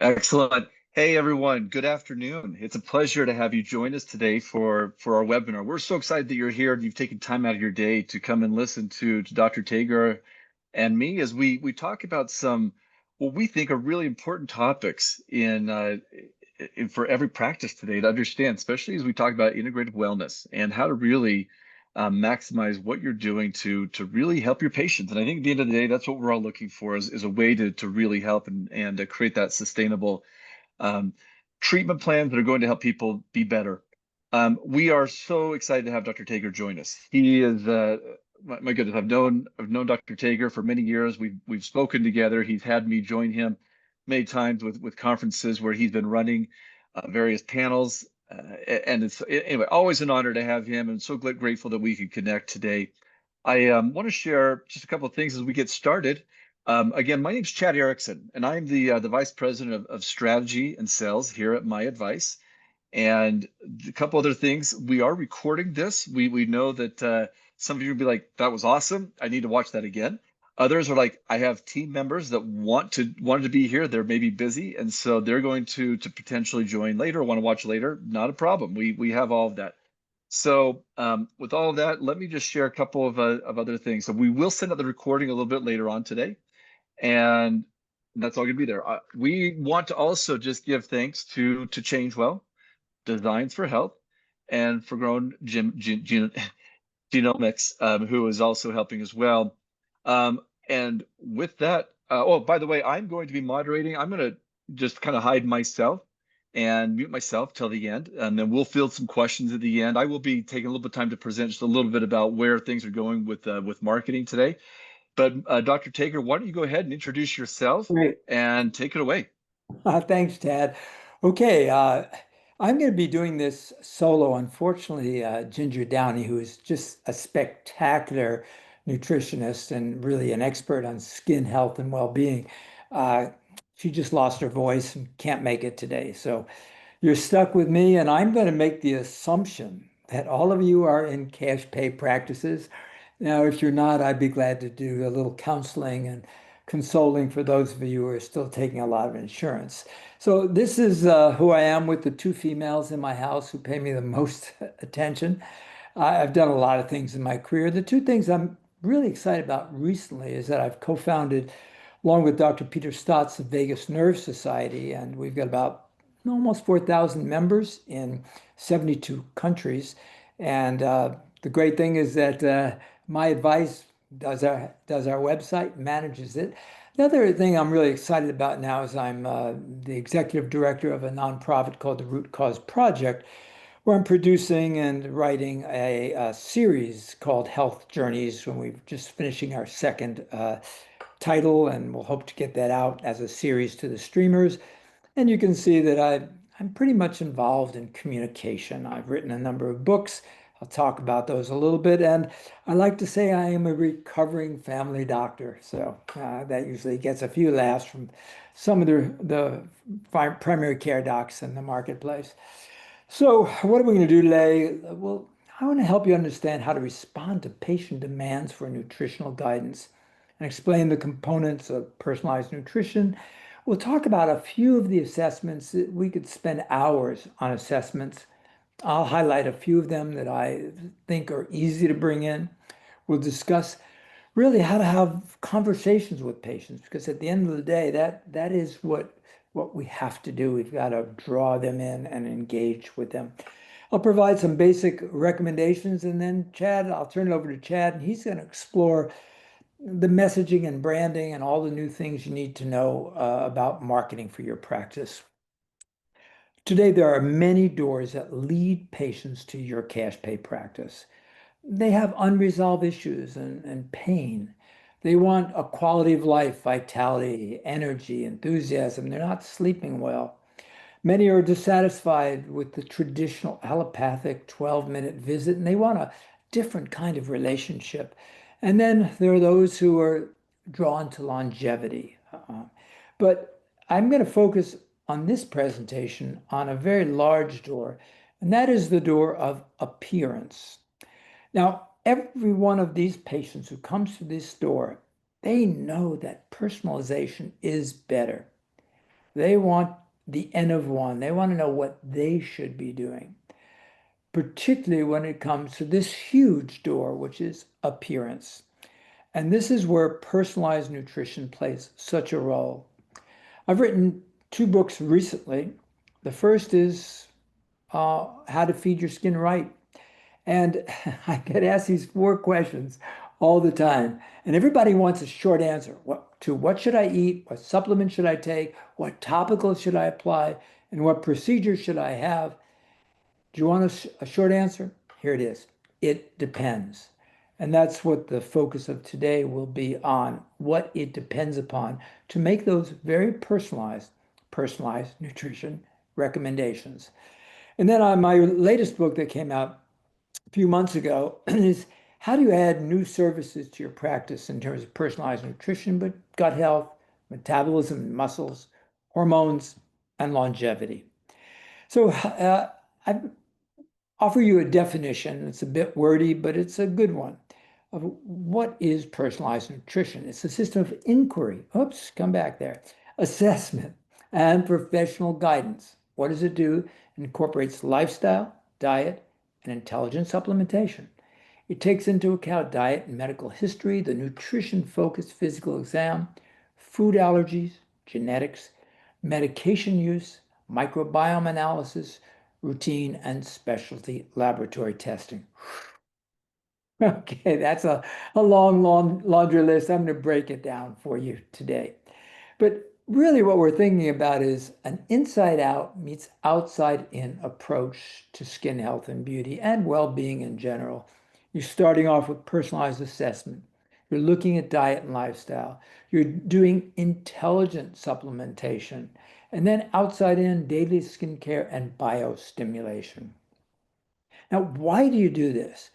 Excellent. Hey everyone, good afternoon. It's a pleasure to have you join us today for our webinar. We're so excited that you're here and you've taken time out of your day to come and listen to Dr. Tager and me as we talk about some what we think are really important topics for every practice today to understand, especially as we talk about integrative wellness and how to really maximize what you're doing to really help your patients. And I think at the end of the day, that's what we're all looking for is a way to really help and to create that sustainable um, treatment plans that are going to help people be better. We are so excited to have Dr. Tager join us. He is my goodness, I've known Dr. Tager for many years. We've spoken together. He's had me join him many times with conferences where he's been running various panels. And it's anyway, always an honor to have him, and so grateful that we could connect today. I want to share just a couple of things as we get started. Again, my name's Chad Erickson, and I'm the Vice President of Strategy and Sales here at MyAdvice. And a couple other things, we are recording this. We know that some of you will be like, "That was awesome. I need to watch that again." Others are like, "I have team members that wanted to be here. They're maybe busy, and so they're going to potentially join later, want to watch later." Not a problem. We have all of that. So with all of that, let me just share a couple of other things. So we will send out the recording a little bit later on today, and that's all going to be there. We want to also just give thanks to Changewell, Designs for Health, and for Grown Genomics, who is also helping as well. And with that, oh, by the way, I'm going to be moderating. I'm going to just kind of hide myself and mute myself till the end, and then we'll field some questions at the end. I will be taking a little bit of time to present just a little bit about where things are going with marketing today. But Dr. Tager, why don't you go ahead and introduce yourself Great. and take it away? Thanks, Tad. Okay, I'm going to be doing this solo. Unfortunately, Ginger Downey, who is just a spectacular nutritionist and really an expert on skin health and well-being, uh, she just lost her voice and can't make it today. So you're stuck with me, and I'm going to make the assumption that all of you are in cash pay practices. Now, if you're not, I'd be glad to do a little counseling and consoling for those of you who are still taking a lot of insurance. So this is who I am with the two females in my house who pay me the most attention. I've done a lot of things in my career. The two things I'm really excited about recently is that I've co-founded, along with Dr. Peter Stotts, the Vagus Nerve Society, and we've got about almost 4,000 members in 72 countries. And the great thing is that MyAdvice does our website, manages it. The other thing I'm really excited about now is I'm the executive director of a nonprofit called the Root Cause Project, where I'm producing and writing a series called Health Journeys, when we're just finishing our second title, and we'll hope to get that out as a series to the streamers. And you can see that I'm pretty much involved in communication. I've written a number of books. I'll talk about those a little bit. And I like to say I am a recovering family doctor. So that usually gets a few laughs from some of the primary care docs in the marketplace. So what are we going to do today? Well, I want to help you understand how to respond to patient demands for nutritional guidance and explain the components of personalized nutrition. We'll talk about a few of the assessments. We could spend hours on assessments. I'll highlight a few of them that I think are easy to bring in. We'll discuss really how to have conversations with patients, because at the end of the day, that is what we have to do. We've got to draw them in and engage with them. I'll provide some basic recommendations, and then I'll turn it over to Chad, and he's going to explore the messaging and branding and all the new things you need to know about marketing for your practice. Today, there are many doors that lead patients to your cash pay practice. They have unresolved issues and pain. They want a quality of life, vitality, energy, enthusiasm. They're not sleeping well. Many are dissatisfied with the traditional allopathic 12-minute visit, and they want a different kind of relationship. And then there are those who are drawn to longevity. But I'm going to focus on this presentation on a very large door, and that is the door of appearance. Now, every one of these patients who comes to this door, they know that personalization is better. They want the N of one. They want to know what they should be doing, particularly when it comes to this huge door, which is appearance. And this is where personalized nutrition plays such a role. I've written two books recently. The first is How to Feed Your Skin Right. And I get asked these four questions all the time. And everybody wants a short answer. What should I eat? What supplements should I take? What topicals should I apply? And what procedures should I have? Do you want a short answer? Here it is. It depends. And that's what the focus of today will be on, what it depends upon to make those very personalized nutrition recommendations. And then on my latest book that came out a few months ago is how do you add new services to your practice in terms of personalized nutrition, but gut health, metabolism, and muscles, hormones, and longevity. So I offer you a definition. It's a bit wordy, but it's a good one of what is personalized nutrition. It's a system of inquiry. Oops, come back there. Assessment and professional guidance. What does it do? It incorporates lifestyle, diet, and intelligent supplementation. It takes into account diet and medical history, the nutrition-focused physical exam, food allergies, genetics, medication use, microbiome analysis, routine and specialty laboratory testing. Okay, that's a long laundry list. I'm going to break it down for you today. But really what we're thinking about is an inside out meets outside in approach to skin health and beauty and well-being in general. You're starting off with personalized assessment. You're looking at diet and lifestyle. You're doing intelligent supplementation. And then outside in, daily skincare and biostimulation. Now, why do you do this?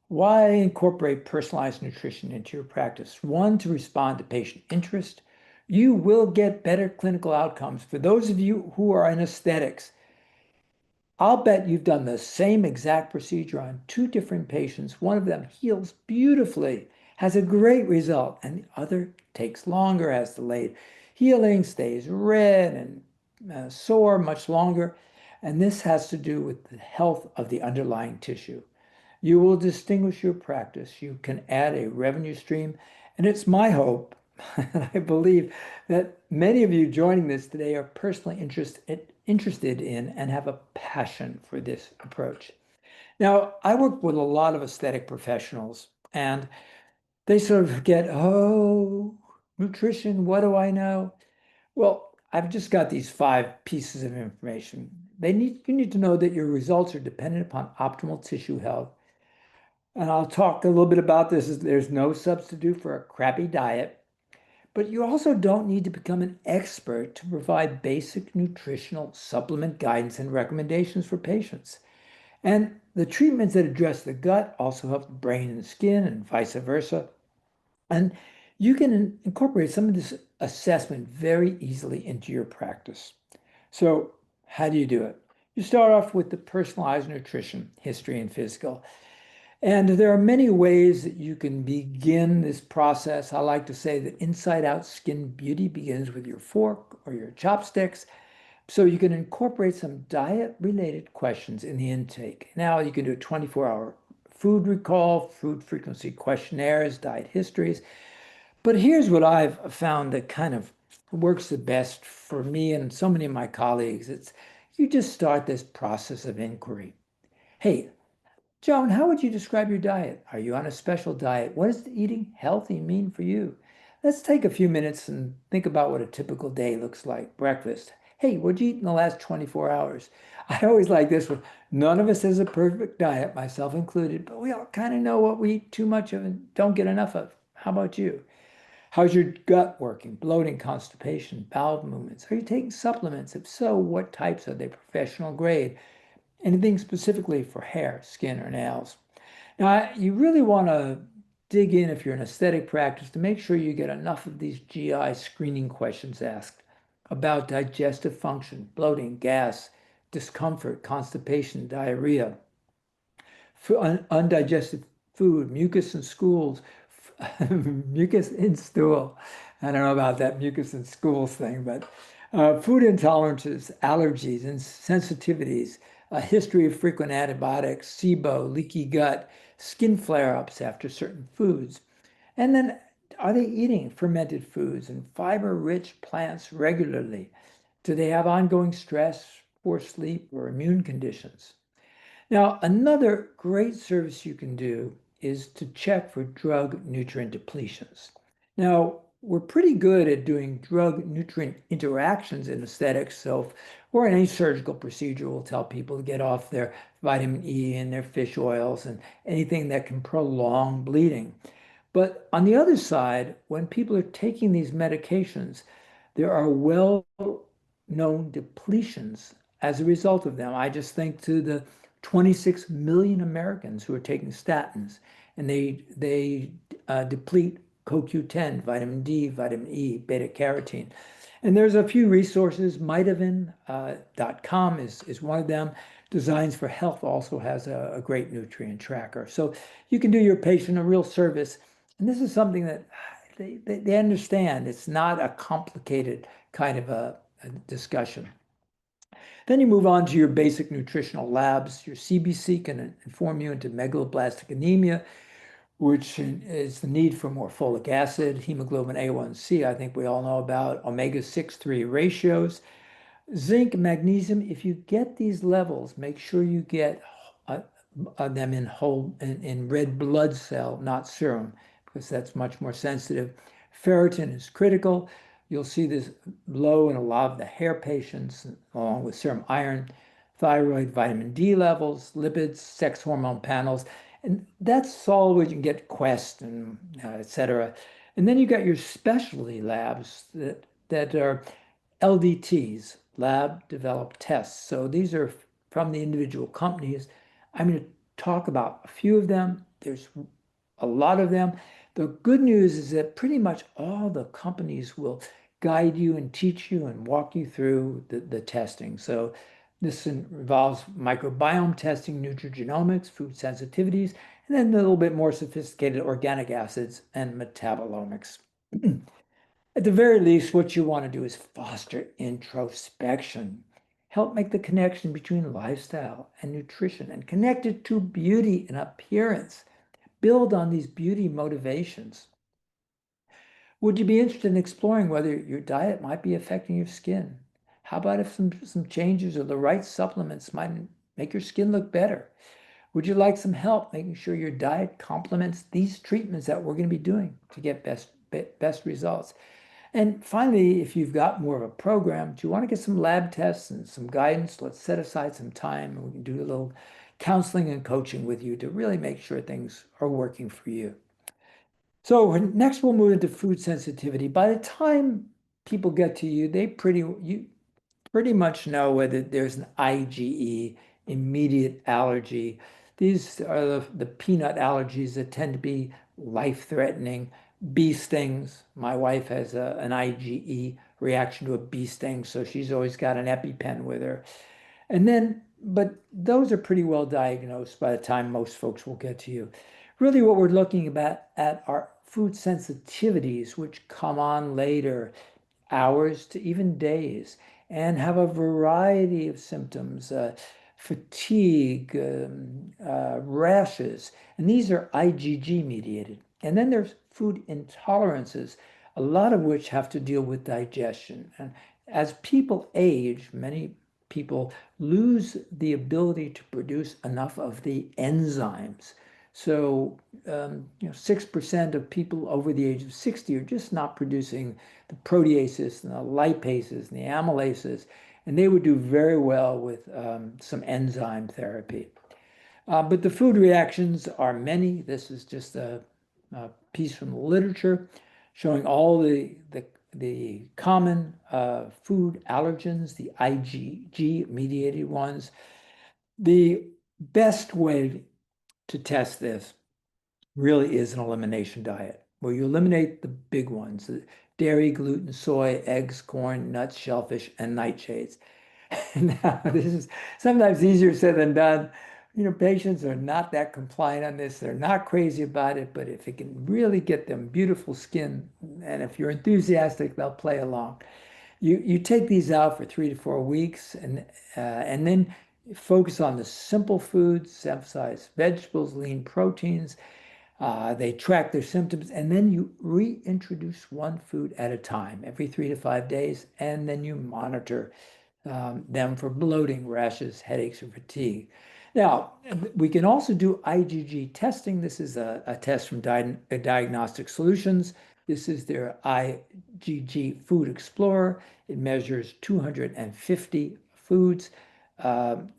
Why incorporate personalized nutrition into your practice? One, to respond to patient interest. You will get better clinical outcomes. For those of you who are in aesthetics, I'll bet you've done the same exact procedure on two different patients. One of them heals beautifully, has a great result, and the other takes longer, has delayed healing, stays red and sore much longer. And this has to do with the health of the underlying tissue. You will distinguish your practice. You can add a revenue stream. And it's my hope, and I believe that many of you joining this today are personally interested in and have a passion for this approach. Now, I work with a lot of aesthetic professionals, and they sort of get, oh, nutrition, what do I know? Well, I've just got these 5 pieces of information. You need to know that your results are dependent upon optimal tissue health. And I'll talk a little bit about this. There's no substitute for a crappy diet, but you also don't need to become an expert to provide basic nutritional supplement guidance and recommendations for patients. And the treatments that address the gut also help the brain and the skin and vice versa. And you can incorporate some of this assessment very easily into your practice. So how do you do it? You start off with the personalized nutrition, history, and physical. And there are many ways that you can begin this process. I like to say that inside out skin beauty begins with your fork or your chopsticks. So you can incorporate some diet related questions in the intake. Now you can do a 24-hour food recall, food frequency questionnaires, diet histories. But here's what I've found that kind of works the best for me and so many of my colleagues. It's you just start this process of inquiry. Hey, Joan, how would you describe your diet? Are you on a special diet? What does eating healthy mean for you? Let's take a few minutes and think about what a typical day looks like. Breakfast. Hey, what'd you eat in the last 24 hours? I always like this one. None of us has a perfect diet, myself included, but we all kind of know what we eat too much of and don't get enough of. How about you? How's your gut working? Bloating, constipation, bowel movements? Are you taking supplements? If so, what types are they? Professional grade? Anything specifically for hair, skin, or nails? Now, you really want to dig in if you're an aesthetic practice to make sure you get enough of these GI screening questions asked about digestive function, bloating, gas, discomfort, constipation, diarrhea, undigested food, mucus in schools, mucus in stool. I don't know about that mucus in schools thing, but Food intolerances, allergies, and sensitivities, a history of frequent antibiotics, SIBO, leaky gut, skin flare-ups after certain foods. And then, are they eating fermented foods and fiber-rich plants regularly? Do they have ongoing stress, poor sleep, or immune conditions? Now, another great service you can do is to check for drug nutrient depletions. Now, we're pretty good at doing drug nutrient interactions in aesthetics. So, or in any surgical procedure, we'll tell people to get off their vitamin E and their fish oils and anything that can prolong bleeding. But on the other side, when people are taking these medications, there are well-known depletions as a result of them. I just think to the 26 million Americans who are taking statins, and they deplete CoQ10, vitamin D, vitamin E, beta carotene. And there's a few resources. Mitoven.com is one of them. Designs for Health also has a great nutrient tracker. So you can do your patient a real service. And this is something that they understand. It's not a complicated kind of a discussion. Then you move on to your basic nutritional labs. Your CBC can inform you into megaloblastic anemia, which is the need for more folic acid, hemoglobin A1C, I think we all know about, omega-6-3 ratios. Zinc, magnesium, if you get these levels, make sure you get uh, them in whole in red blood cell, not serum, because that's much more sensitive. Ferritin is critical. You'll see this low in a lot of the hair patients, along with serum iron, thyroid, vitamin D levels, lipids, sex hormone panels. And that's all where you can get Quest and et cetera. And then you got your specialty labs that are LDTs, lab developed tests. So these are from the individual companies. I'm going to talk about a few of them. There's a lot of them. The good news is that pretty much all the companies will guide you and teach you and walk you through the testing. So this involves microbiome testing, nutrigenomics, food sensitivities, and then a little bit more sophisticated organic acids and metabolomics. At the very least, what you want to do is foster introspection. Help make the connection between lifestyle and nutrition and connect it to beauty and appearance. Build on these beauty motivations. Would you be interested in exploring whether your diet might be affecting your skin? How about if some changes or the right supplements might make your skin look better? Would you like some help making sure your diet complements these treatments that we're going to be doing to get best results? And finally, if you've got more of a program, do you want to get some lab tests and some guidance? Let's set aside some time and we can do a little counseling and coaching with you to really make sure things are working for you. So next we'll move into food sensitivity. By the time people get to you, you pretty much know whether there's an IgE, immediate allergy. These are the peanut allergies that tend to be life-threatening. Bee stings. My wife has an IgE reaction to a bee sting, so she's always got an EpiPen with her. And then, but those are pretty well diagnosed by the time most folks will get to you. Really, what we're looking at are food sensitivities, which come on later, hours to even days, and have a variety of symptoms, fatigue, rashes, and these are IgG mediated. And then there's food intolerances, a lot of which have to deal with digestion. And as people age, many people lose the ability to produce enough of the enzymes. So, 6% of people over the age of 60 are just not producing the proteases and the lipases and the amylases, and they would do very well with some enzyme therapy. But the food reactions are many. This is just a piece from the literature showing all the common food allergens, the IgG-mediated ones. The best way to test this really is an elimination diet, where you eliminate the big ones, dairy, gluten, soy, eggs, corn, nuts, shellfish, and nightshades. Now, this is sometimes easier said than done. Patients are not that compliant on this. They're not crazy about it, but if it can really get them beautiful skin, and if you're enthusiastic, they'll play along. You take these out for 3 to 4 weeks, and then focus on the simple foods, emphasize vegetables, lean proteins. They track their symptoms, and then you reintroduce one food at a time every 3 to 5 days, and then you monitor them for bloating, rashes, headaches, or fatigue. Now, we can also do IgG testing. This is a test from Diagnostic Solutions. This is their IgG Food Explorer. It measures 250 foods.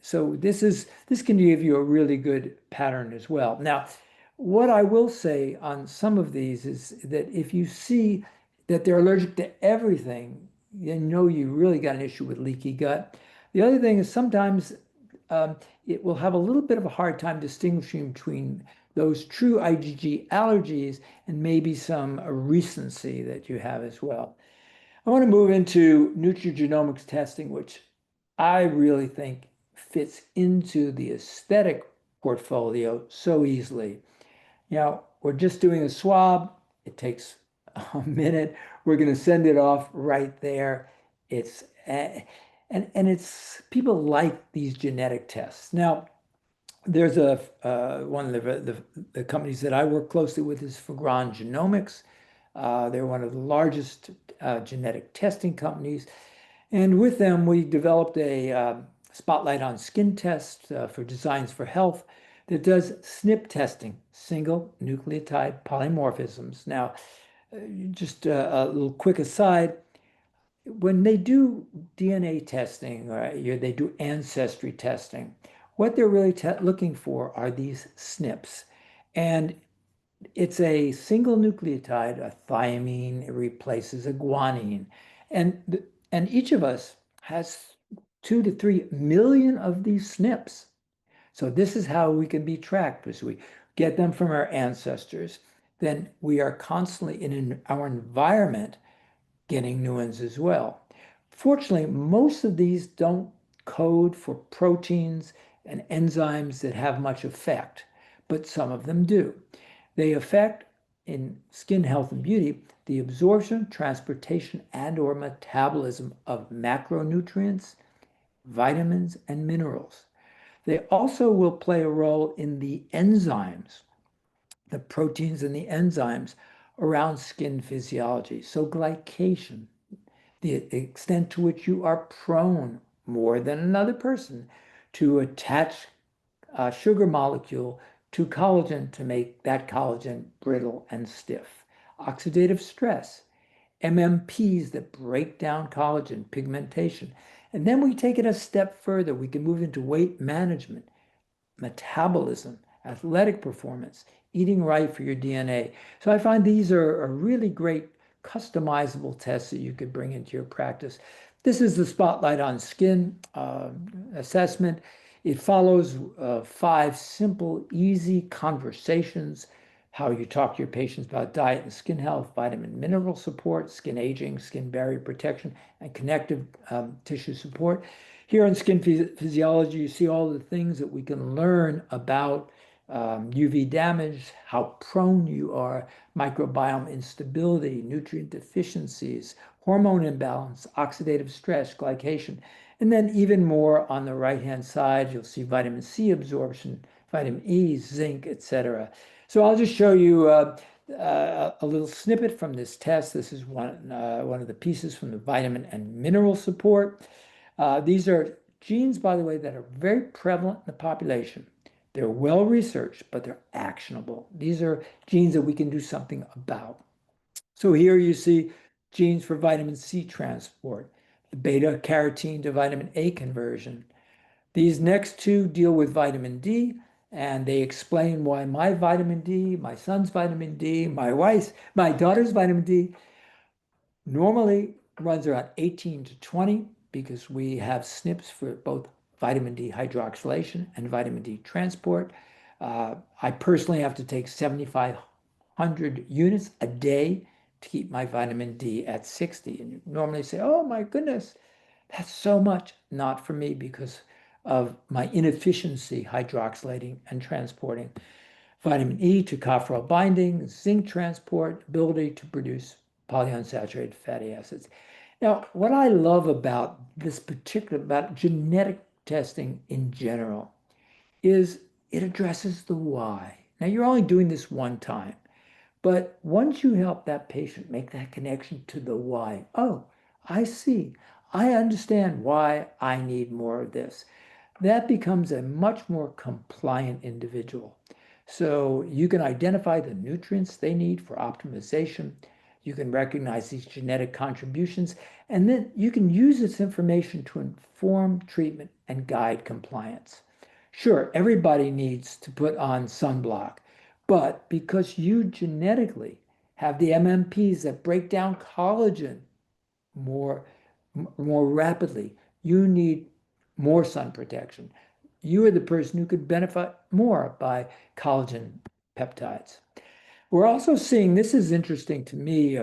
So this can give you a really good pattern as well. Now, what I will say on some of these is that if you see that they're allergic to everything, you know you really got an issue with leaky gut. The other thing is sometimes it will have a little bit of a hard time distinguishing between those true IgG allergies and maybe some recency that you have as well. I want to move into nutrigenomics testing, which I really think fits into the aesthetic portfolio so easily. We're just doing a swab. It takes a minute. We're going to send it off right there. It's and it's people like these genetic tests. Now, there's a one of the companies that I work closely with is Fagron Genomics. They're one of the largest genetic testing companies. And with them, we developed a spotlight on skin test for Designs for Health that does SNP testing, single nucleotide polymorphisms. Now, just a little quick aside, when they do DNA testing or they do ancestry testing, what they're really looking for are these SNPs. And it's a single nucleotide, a thiamine, it replaces a guanine. And each of us has 2 to 3 million of these SNPs. So this is how we can be tracked, because we get them from our ancestors. Then we are constantly in our environment getting new ones as well. Fortunately, most of these don't code for proteins and enzymes that have much effect, but some of them do. They affect, in skin health and beauty, the absorption, transportation, and/or metabolism of macronutrients, vitamins, and minerals. They also will play a role in the enzymes, the proteins and the enzymes around skin physiology. So glycation, the extent to which you are prone more than another person to attach a sugar molecule to collagen to make that collagen brittle and stiff. Oxidative stress, MMPs that break down collagen, pigmentation. And then we take it a step further. We can move into weight management, metabolism, athletic performance, eating right for your DNA. So I find these are a really great customizable tests that you could bring into your practice. This is the Spotlight on Skin assessment. It follows 5 simple, easy conversations, how you talk to your patients about diet and skin health, vitamin mineral support, skin aging, skin barrier protection, and connective tissue support. Here on Skin Physiology, you see all the things that we can learn about UV damage, how prone you are, microbiome instability, nutrient deficiencies, hormone imbalance, oxidative stress, glycation. And then even more on the right-hand side, you'll see vitamin C absorption, vitamin E, zinc, etc. So I'll just show you a little snippet from this test. This is one of the pieces from the vitamin and mineral support. These are genes, by the way, that are very prevalent in the population. They're well researched, but they're actionable. These are genes that we can do something about. So here you see genes for vitamin C transport, the beta carotene to vitamin A conversion. These next two deal with vitamin D, and they explain why my vitamin D, my son's vitamin D, my daughter's vitamin D normally runs around 18 to 20 because we have SNPs for both vitamin D hydroxylation and vitamin D transport. I personally have to take 7,500 units a day to keep my vitamin D at 60. And you normally say, oh my goodness, that's so much. Not for me because of my inefficiency hydroxylating and transporting vitamin E to tocopherol binding, zinc transport, ability to produce polyunsaturated fatty acids. Now, what I love about this particular, about genetic testing in general, is it addresses the why. Now, you're only doing this one time, but once you help that patient make that connection to the why, oh, I see. I understand why I need more of this. That becomes a much more compliant individual. So you can identify the nutrients they need for optimization. You can recognize these genetic contributions, and then you can use this information to inform treatment and guide compliance. Sure, everybody needs to put on sunblock, but because you genetically have the MMPs that break down collagen more, more rapidly, you need more sun protection. You are the person who could benefit more by collagen peptides. We're also seeing, this is interesting to me,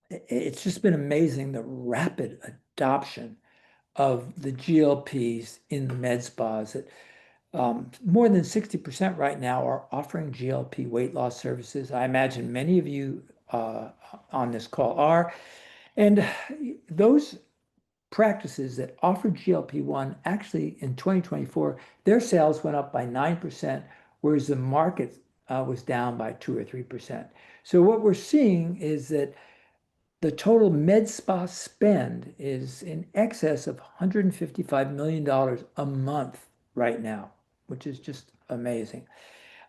it's just been amazing the rapid adoption of the GLPs in the med spas. More than 60% right now are offering GLP weight loss services. I imagine many of you on this call are. And those practices that offer GLP-1 actually in 2024, their sales went up by 9%, whereas the market was down by 2 or 3%. So what we're seeing is that the total med spa spend is in excess of $155 million a month right now, which is just amazing.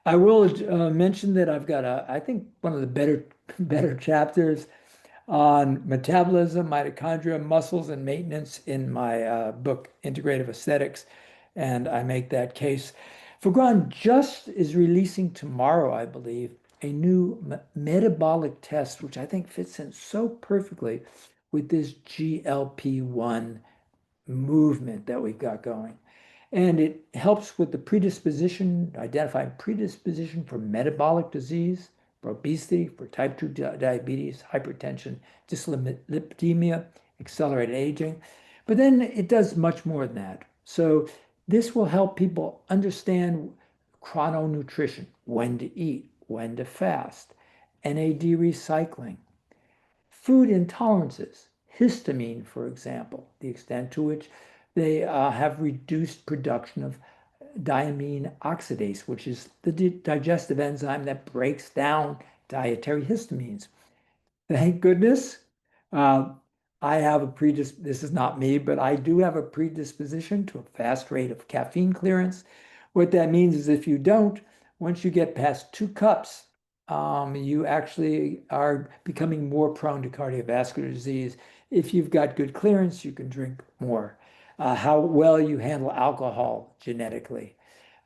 I will mention that I've got I think one of the better chapters on metabolism, mitochondria, muscles, and maintenance in my book, Integrative Aesthetics, and I make that case. Fagron just is releasing tomorrow, I believe, a new metabolic test, which I think fits in so perfectly with this GLP-1 movement that we've got going. And it helps with the predisposition, identifying predisposition for metabolic disease, for obesity, for type 2 diabetes, hypertension, dyslipidemia, accelerated aging. But then it does much more than that. So this will help people understand chrononutrition, when to eat, when to fast, NAD recycling, food intolerances, histamine, for example, the extent to which they have reduced production of diamine oxidase, which is the digestive enzyme that breaks down dietary histamines. Thank goodness. Uh, I have this is not me, but I do have a predisposition to a fast rate of caffeine clearance. What that means is if you don't, once you get past 2 cups, you actually are becoming more prone to cardiovascular disease. If you've got good clearance, you can drink more. How well you handle alcohol genetically,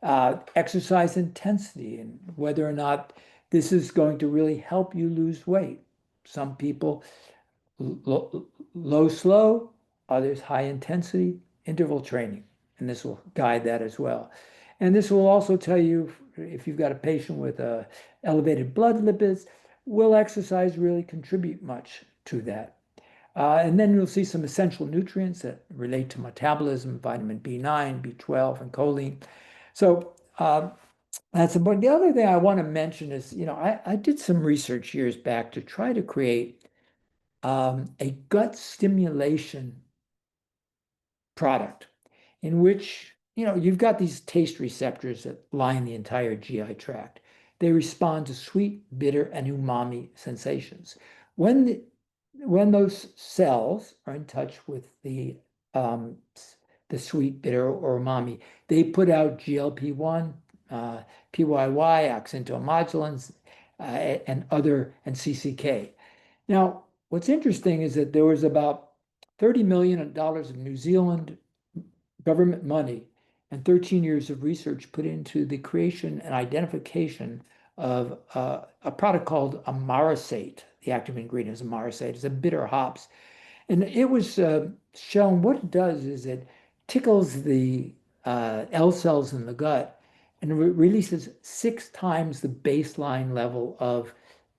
exercise intensity, and whether or not this is going to really help you lose weight. Some people low, slow, others high intensity, interval training, and this will guide that as well. And this will also tell you if you've got a patient with elevated blood lipids, will exercise really contribute much to that? And then you'll see some essential nutrients that relate to metabolism, vitamin B9, B12, and choline. So that's important. The other thing I want to mention is, I did some research years back to try to create a gut stimulation product in which, you've got these taste receptors that line the entire GI tract. They respond to sweet, bitter, and umami sensations. When those cells are in touch with the sweet, bitter, or umami, they put out GLP-1, PYY, oxyntomodulins, and CCK. Now, what's interesting is that there was about $30 million of New Zealand government money and 13 years of research put into the creation and identification of a product called amarasate. The active ingredient is amarasate. It's a bitter hops. And it was shown what it does is it tickles the L cells in the gut and releases 6 times the baseline level of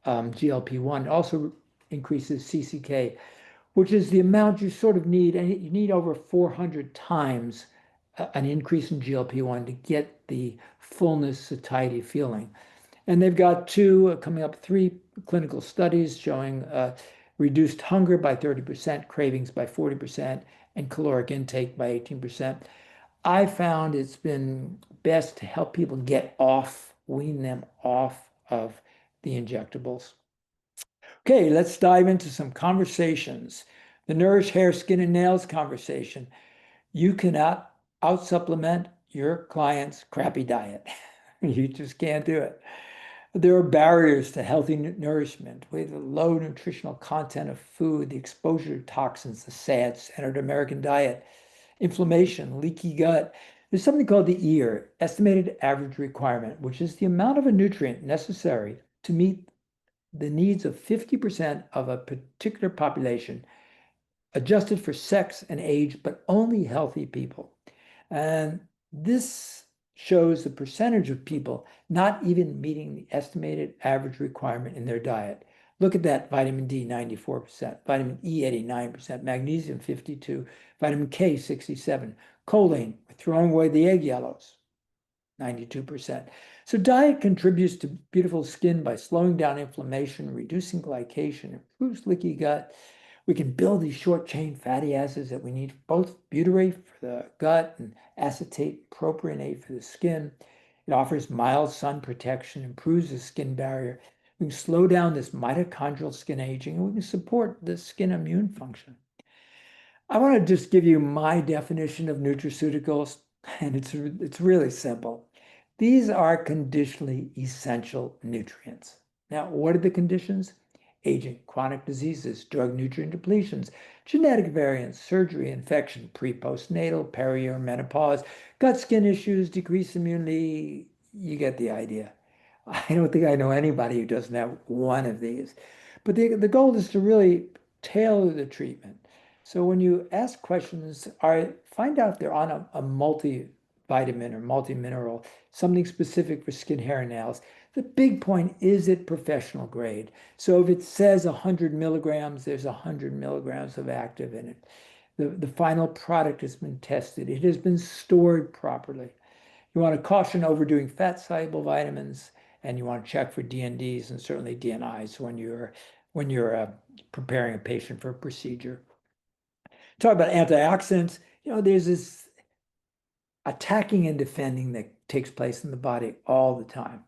GLP-1. It also increases CCK, which is the amount you sort of need, and you need over 400 times an increase in GLP-1 to get the fullness, satiety feeling. And they've got 3 clinical studies showing reduced hunger by 30%, cravings by 40%, and caloric intake by 18%. I found it's been best to help people get off, wean them off of the injectables. Okay, let's dive into some conversations. The nourish hair, skin, and nails conversation. You cannot out supplement your client's crappy diet. You just can't do it. There are barriers to healthy nourishment with the low nutritional content of food, the exposure to toxins, the sad standard American diet, inflammation, leaky gut. There's something called the EAR, estimated average requirement, which is the amount of a nutrient necessary to meet the needs of 50% of a particular population, adjusted for sex and age, but only healthy people. And this shows the percentage of people not even meeting the estimated average requirement in their diet. Look at that: vitamin D, 94%, vitamin E, 89%, magnesium, 52%, vitamin K, 67%, choline, we're throwing away the egg yellows, 92%. So diet contributes to beautiful skin by slowing down inflammation, reducing glycation, improves leaky gut. We can build these short chain fatty acids that we need, both butyrate for the gut and acetate propionate for the skin. It offers mild sun protection, improves the skin barrier. We can slow down this mitochondrial skin aging, and we can support the skin immune function. I want to just give you my definition of nutraceuticals, and it's really simple. These are conditionally essential nutrients. Now, what are the conditions? Aging, chronic diseases, drug nutrient depletions, genetic variants, surgery, infection, pre-postnatal, peri or menopause, gut skin issues, decreased immunity. You get the idea. I don't think I know anybody who doesn't have one of these. But the goal is to really tailor the treatment. So when you ask questions, find out if they're on a multivitamin or multimineral, something specific for skin, hair, and nails. The big point is it professional grade. So if it says 100 milligrams, there's 100 milligrams of active in it. The final product has been tested. It has been stored properly. You want to caution overdoing fat-soluble vitamins, and you want to check for DNDs and certainly DNIs when you're preparing a patient for a procedure. Talk about antioxidants. There's this attacking and defending that takes place in the body all the time.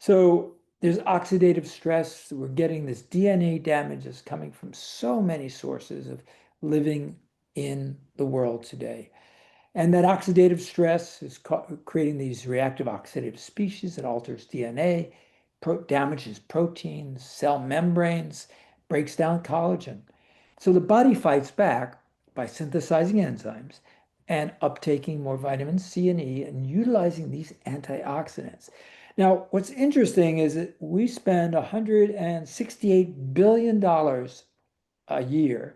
So there's oxidative stress. We're getting this DNA damage that's coming from so many sources of living in the world today. And that oxidative stress is creating these reactive oxidative species that alters DNA, damages proteins, cell membranes, breaks down collagen. So the body fights back by synthesizing enzymes and uptaking more vitamin C and E and utilizing these antioxidants. Now, what's interesting is that we spend $168 billion a year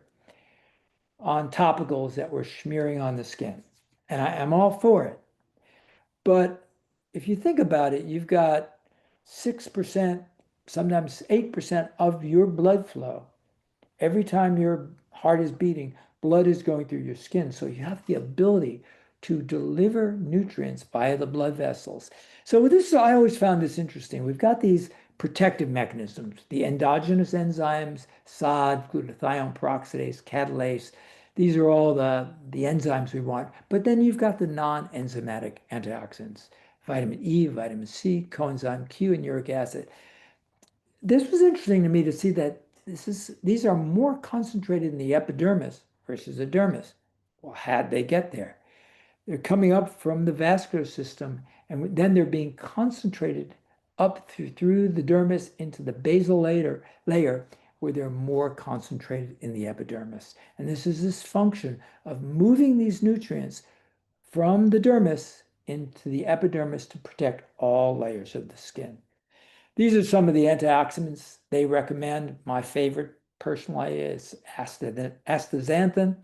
on topicals that we're smearing on the skin. And I am all for it. But if you think about it, you've got 6%, sometimes 8% of your blood flow. Every time your heart is beating, blood is going through your skin. So you have the ability to deliver nutrients via the blood vessels. So I always found this interesting. We've got these protective mechanisms, the endogenous enzymes, SOD, glutathione peroxidase, catalase. These are all the enzymes we want. But then you've got the non-enzymatic antioxidants, vitamin E, vitamin C, coenzyme Q, and uric acid. This was interesting to me to see that these are more concentrated in the epidermis versus the dermis. Well, how'd they get there? They're coming up from the vascular system, and then they're being concentrated up through the dermis into the basal layer where they're more concentrated in the epidermis. And this is this function of moving these nutrients from the dermis into the epidermis to protect all layers of the skin. These are some of the antioxidants they recommend. My favorite personally is astaxanthin.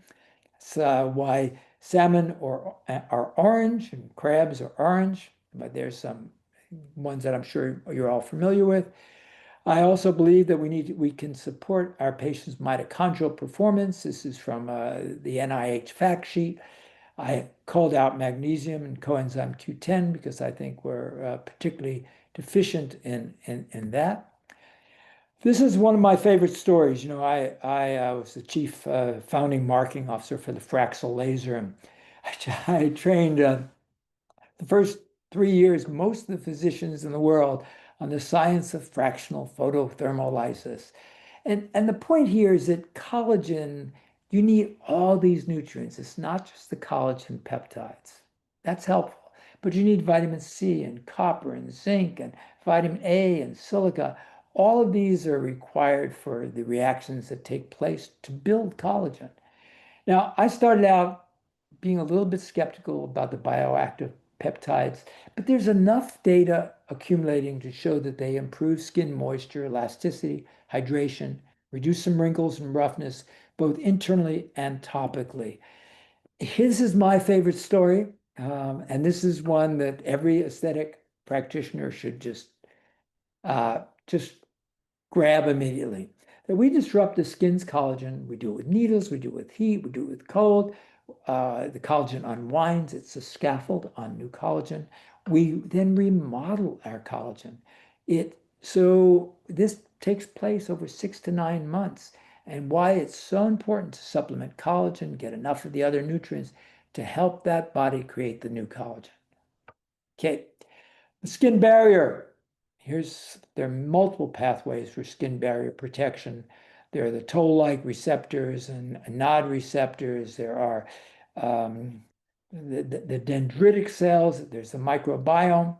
It's why salmon are orange and crabs are orange, but there's some ones that I'm sure you're all familiar with. I also believe that we can support our patients' mitochondrial performance. This is from the NIH fact sheet. I called out magnesium and coenzyme Q10 because I think we're particularly deficient in that. This is one of my favorite stories. I was the chief founding marketing officer for the Fraxel laser, and I trained the first 3 years most of the physicians in the world on the science of fractional photothermolysis. And the point here is that collagen, you need all these nutrients. It's not just the collagen peptides. That's helpful. But you need vitamin C and copper and zinc and vitamin A and silica. All of these are required for the reactions that take place to build collagen. Now, I started out being a little bit skeptical about the bioactive peptides, but there's enough data accumulating to show that they improve skin moisture, elasticity, hydration, reduce some wrinkles and roughness, both internally and topically. His is my favorite story, and this is one that every aesthetic practitioner should just grab immediately. That we disrupt the skin's collagen. We do it with needles, we do it with heat, we do it with cold. The collagen unwinds, it's a scaffold on new collagen. We then remodel our collagen. So this takes place over 6 to 9 months. And why it's so important to supplement collagen, get enough of the other nutrients to help that body create the new collagen. Okay, the skin barrier. There are multiple pathways for skin barrier protection. There are the toll-like receptors and nod receptors. There are the dendritic cells. There's the microbiome.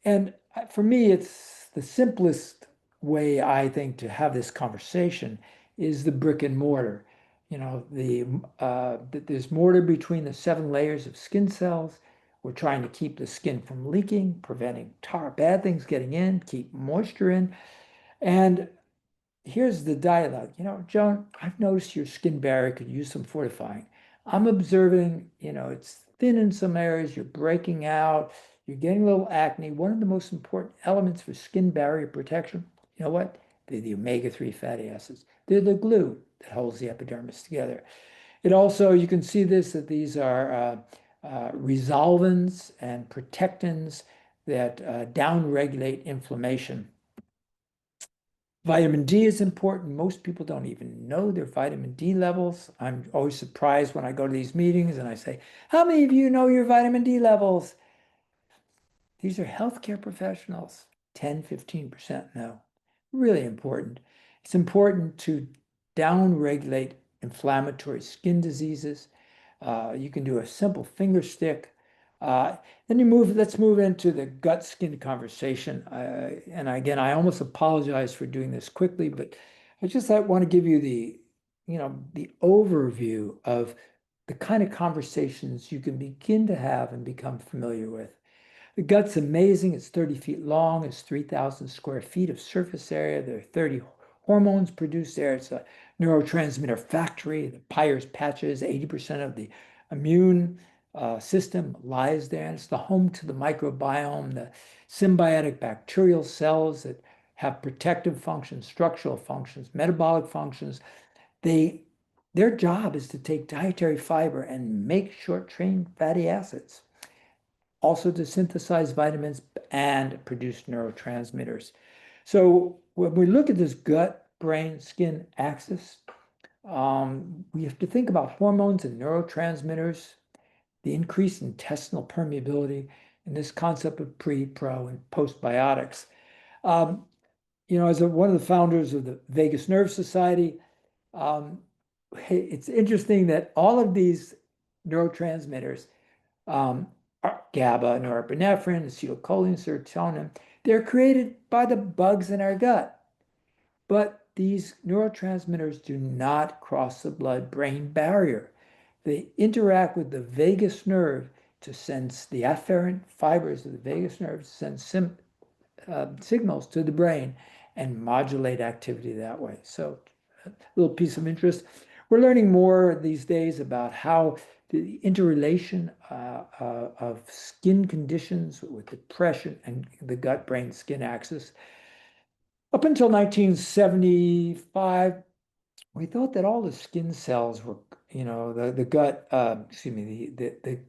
And for me, it's the simplest way, I think, to have this conversation is the brick and mortar. There's mortar between the 7 layers of skin cells. We're trying to keep the skin from leaking, preventing bad things getting in, keep moisture in. And here's the dialogue. Joan, I've noticed your skin barrier could use some fortifying. I'm observing, it's thin in some areas, you're breaking out, you're getting a little acne. One of the most important elements for skin barrier protection, you know what? They're the omega-3 fatty acids. They're the glue that holds the epidermis together. It also, you can see this, that these are resolvins and protectins that downregulate inflammation. Vitamin D is important. Most people don't even know their vitamin D levels. I'm always surprised when I go to these meetings and I say, how many of you know your vitamin D levels? These are healthcare professionals. 10, 15% know. Really important. It's important to downregulate inflammatory skin diseases. You can do a simple finger stick. Let's move into the gut skin conversation. And again, I almost apologize for doing this quickly, but I want to give you the overview of the kind of conversations you can begin to have and become familiar with. The gut's amazing. It's 30 feet long. It's 3,000 square feet of surface area. There are 30 hormones produced there. It's a neurotransmitter factory. The Peyer's patches, 80% of the immune system lies there. And it's the home to the microbiome, the symbiotic bacterial cells that have protective functions, structural functions, metabolic functions. Their job is to take dietary fiber and make short-chain fatty acids, also to synthesize vitamins and produce neurotransmitters. So when we look at this gut, brain, skin axis, we have to think about hormones and neurotransmitters, the increased intestinal permeability, and this concept of pre, pro, and postbiotics. As one of the founders of the Vagus Nerve Society, it's interesting that all of these neurotransmitters, GABA, norepinephrine, acetylcholine, serotonin, they're created by the bugs in our gut. But these neurotransmitters do not cross the blood-brain barrier. They interact with the vagus nerve to sense the afferent fibers of the vagus nerve, send signals to the brain and modulate activity that way. So a little piece of interest. We're learning more these days about how the interrelation of skin conditions with depression and the gut-brain skin axis. Up until 1975, we thought that all the skin cells were, the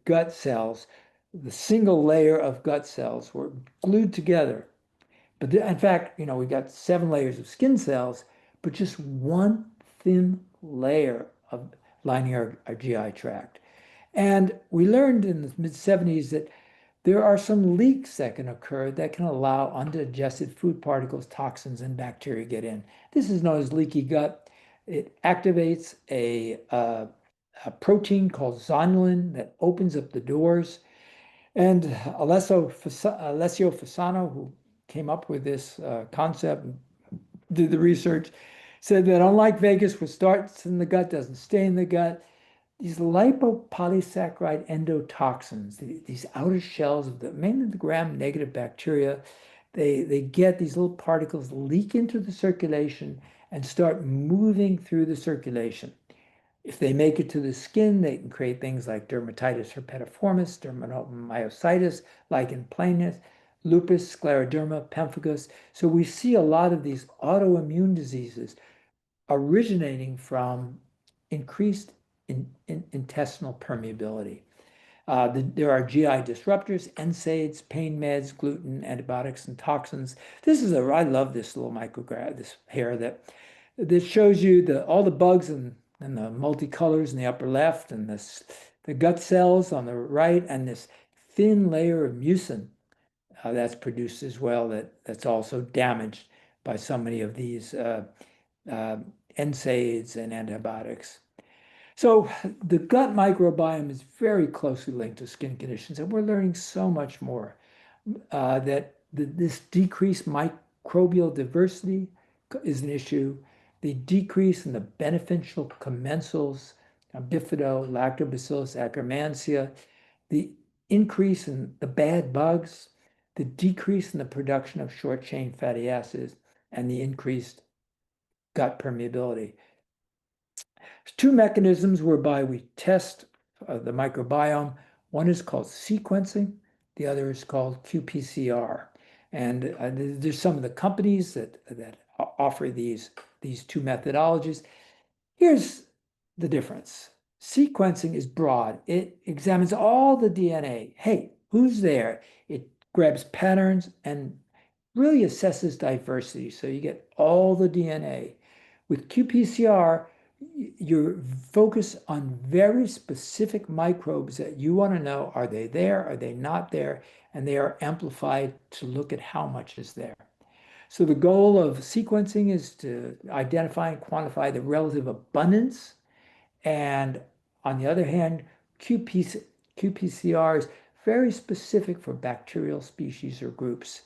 gut cells, the single layer of gut cells were glued together. But in fact, we've got 7 layers of skin cells, but just one thin layer of lining our GI tract. And we learned in the mid 70s that there are some leaks that can occur that can allow undigested food particles, toxins, and bacteria get in. This is known as leaky gut. It activates a protein called zonulin that opens up the doors. And Alessio Fasano, who came up with this concept, did the research, said that unlike Vegas, what starts in the gut doesn't stay in the gut. These lipopolysaccharide endotoxins, these outer shells of mainly the gram-negative bacteria, they get these little particles leak into the circulation and start moving through the circulation. If they make it to the skin, they can create things like dermatitis herpetiformis, dermatomyositis, lichen planus, lupus, scleroderma, pemphigus. So we see a lot of these autoimmune diseases originating from increased intestinal permeability. There are GI disruptors, NSAIDs, pain meds, gluten, antibiotics, and toxins. I love this little micrograph, this hair that shows you all the bugs and the multicolors in the upper left, and the gut cells on the right, and this thin layer of mucin that's produced as well that's also damaged by so many of these uh, NSAIDs and antibiotics. So the gut microbiome is very closely linked to skin conditions, and we're learning so much more this decreased microbial diversity is an issue. The decrease in the beneficial commensals, bifido, lactobacillus akkermansia, the increase in the bad bugs, the decrease in the production of short chain fatty acids, and the increased gut permeability. There's 2 mechanisms whereby we test the microbiome. One is called sequencing, the other is called qPCR. And there's some of the companies that offer these 2 methodologies. Here's the difference. Sequencing is broad. It examines all the DNA. Hey, who's there? It grabs patterns and really assesses diversity. So you get all the DNA. With qPCR, you're focused on very specific microbes that you want to know, are they there? Are they not there? And they are amplified to look at how much is there. So the goal of sequencing is to identify and quantify the relative abundance. And on the other hand, qPCR is very specific for bacterial species or groups.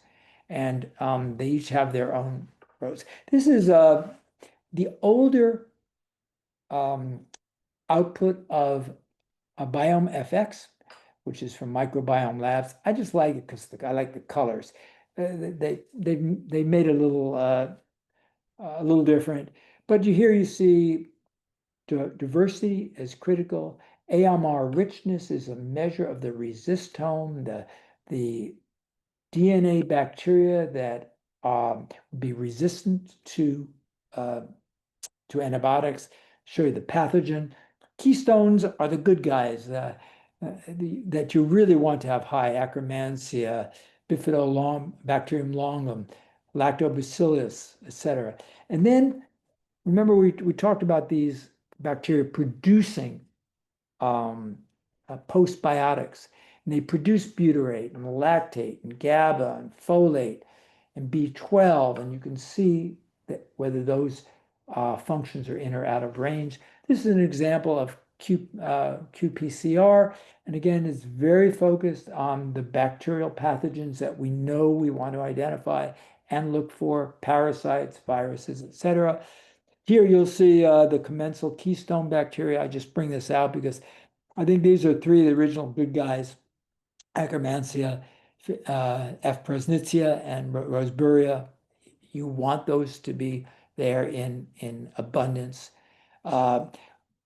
And they each have their own rows. This is the older output of a Biome FX, which is from Microbiome Labs. I just like it because I like the colors. They made it a little different, but you see diversity is critical. AMR richness is a measure of the resistome, the DNA bacteria that would be resistant to antibiotics. Show you the pathogen. Keystones are the good guys that you really want to have high: Akkermansia, Bifidobacterium longum, Lactobacillus, etc. And then remember we talked about these bacteria producing postbiotics, and they produce butyrate and lactate and GABA and folate and B12, and you can see that whether those functions are in or out of range. This is an example of qPCR, and again, it's very focused on the bacterial pathogens that we know we want to identify and look for: parasites, viruses, etc. Here you'll see the commensal keystone bacteria. I just bring this out because I think these are 3 of the original good guys: Akkermansia, F. presnitzia, and Roseburia. You want those to be there in abundance.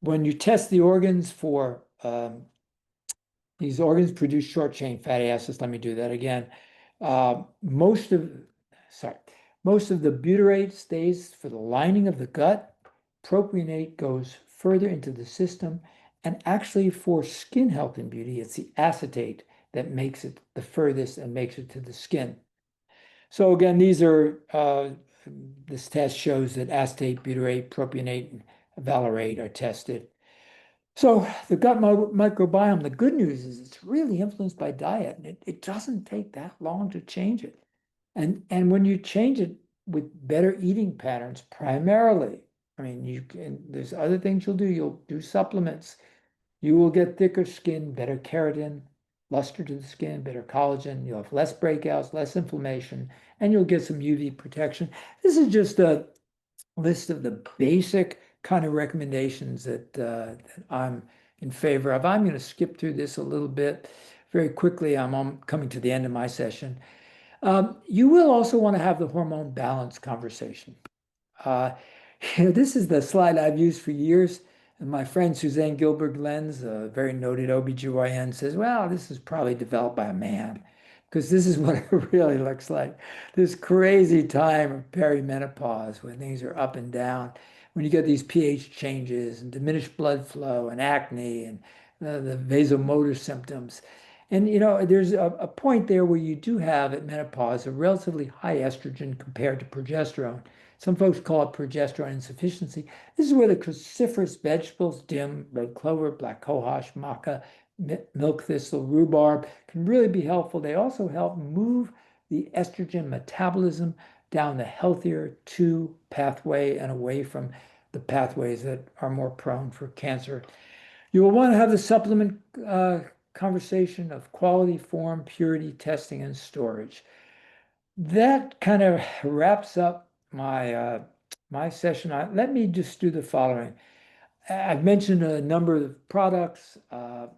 When you test the organs for these organs produce short chain fatty acids. Let me do that again. Most of the butyrate stays for the lining of the gut. Propionate goes further into the system. And actually for skin health and beauty, it's the acetate that makes it the furthest and makes it to the skin. So again, this test shows that acetate, butyrate, propionate, and valerate are tested. So the gut microbiome, the good news is it's really influenced by diet, and it doesn't take that long to change it. And when you change it with better eating patterns, primarily, I mean, there's other things you'll do. You'll do supplements. You will get thicker skin, better keratin, luster to the skin, better collagen. You'll have less breakouts, less inflammation, and you'll get some UV protection. This is just a list of the basic kind of recommendations that I'm in favor of. I'm going to skip through this a little bit very quickly. I'm coming to the end of my session. You will also want to have the hormone balance conversation. Uh, this is the slide I've used for years. And my friend Suzanne Gilbert-Lenz, a very noted OBGYN, says, well, this is probably developed by a man because this is what it really looks like. This crazy time of perimenopause when things are up and down, when you get these pH changes and diminished blood flow and acne and the vasomotor symptoms. And there's a point there where you do have at menopause a relatively high estrogen compared to progesterone. Some folks call it progesterone insufficiency. This is where the cruciferous vegetables, dim, red clover, black cohosh, maca, milk thistle, rhubarb, can really be helpful. They also help move the estrogen metabolism down the healthier 2 pathway and away from the pathways that are more prone for cancer. You will want to have the supplement conversation of quality, form, purity, testing, and storage. That kind of wraps up my session. Let me just do the following. I've mentioned a number of products. I'll